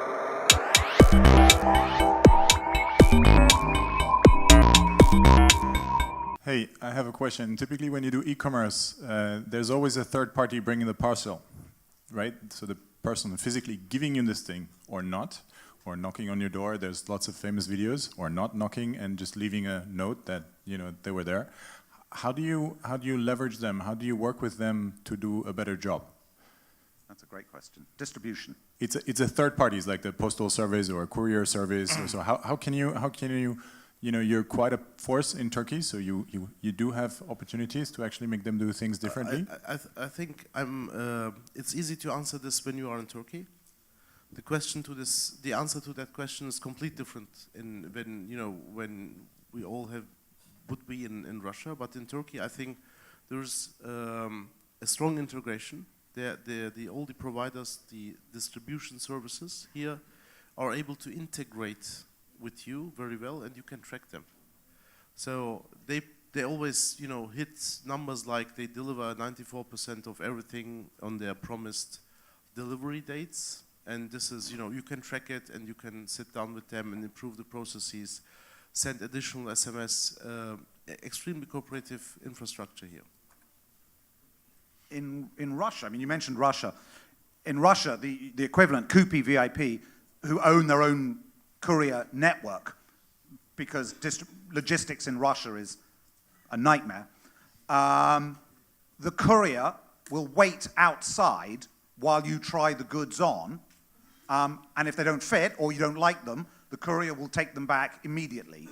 Hey, I have a question. Typically when you do e-commerce, there's always a third party bringing the parcel, right? So the person physically giving you this thing or not, or knocking on your door. There's lots of famous videos, or not knocking and just leaving a note that, you know, they were there. How do you leverage them? How do you work with them to do a better job? That's a great question. Distribution. It's a third party, it's like the postal service or a courier service. So how can you, you know, you're quite a force in Turkey, so you do have opportunities to actually make them do things differently? I think it's easy to answer this when you are in Turkey. The answer to that question is completely different when we all would be in Russia. But in Turkey, I think there's a strong integration. All the providers, the distribution services here are able to integrate with you very well, and you can track them. So they always, you know, hit numbers like they deliver 94% of everything on their promised delivery dates. And this is, you know, you can track it and you can sit down with them and improve the processes, send additional SMS, extremely cooperative infrastructure here. In Russia, I mean, you mentioned Russia. In Russia, the equivalent, Kupi VIP, who own their own courier network, because logistics in Russia is a nightmare. The courier will wait outside while you try the goods on, and if they don't fit or you don't like them, the courier will take them back immediately.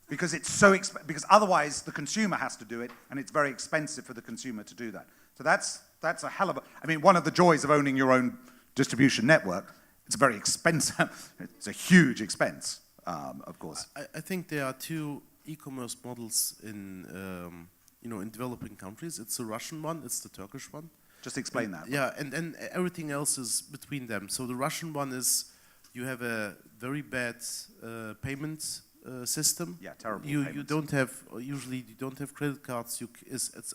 Because it's so because otherwise the consumer has to do it, and it's very expensive for the consumer to do that. So that's a hell of a, I mean, one of the joys of owning your own distribution network. It's very expensive. It's a huge expense, of course. I think there are two e-commerce models in developing countries. It's the Russian one. It's the Turkish one. Just explain that. Yeah, and everything else is between them. So the Russian one is you have a very bad payment system. Yeah, terrible. You don't have usually you don't have credit cards. It's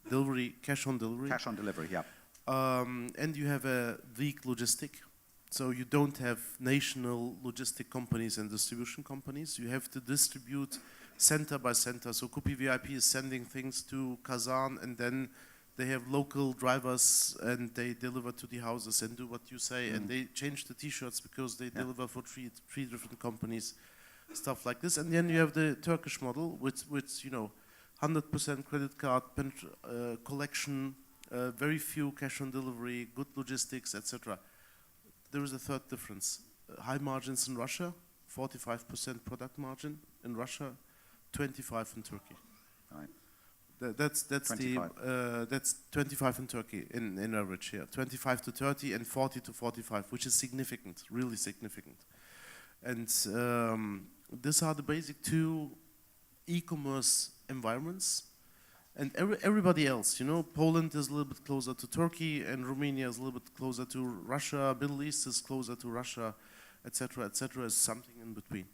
delivery, cash on delivery. Cash on delivery. Yeah. And you have a weak logistic, so you don't have national logistic companies and distribution companies. You have to distribute center by center. So Kupi VIP is sending things to Kazan, and then they have local drivers, and they deliver to the houses and do what you say. And they change the T-shirts because they deliver for three different companies, stuff like this. And then you have the Turkish model, which 100% credit card collection. Very few cash on delivery, good logistics, etc. There is a third difference. High margins in Russia, 45% product margin in Russia, 25 in Turkey. Right. That's 25. That's 25 in Turkey in average here. 25 to 30 and 40 to 45, which is significant, really significant. And these are the basic two e-commerce environments. And everybody else, you know, Poland is a little bit closer to Turkey, and Romania is a little bit closer to Russia, Middle East is closer to Russia, etc., is something in between.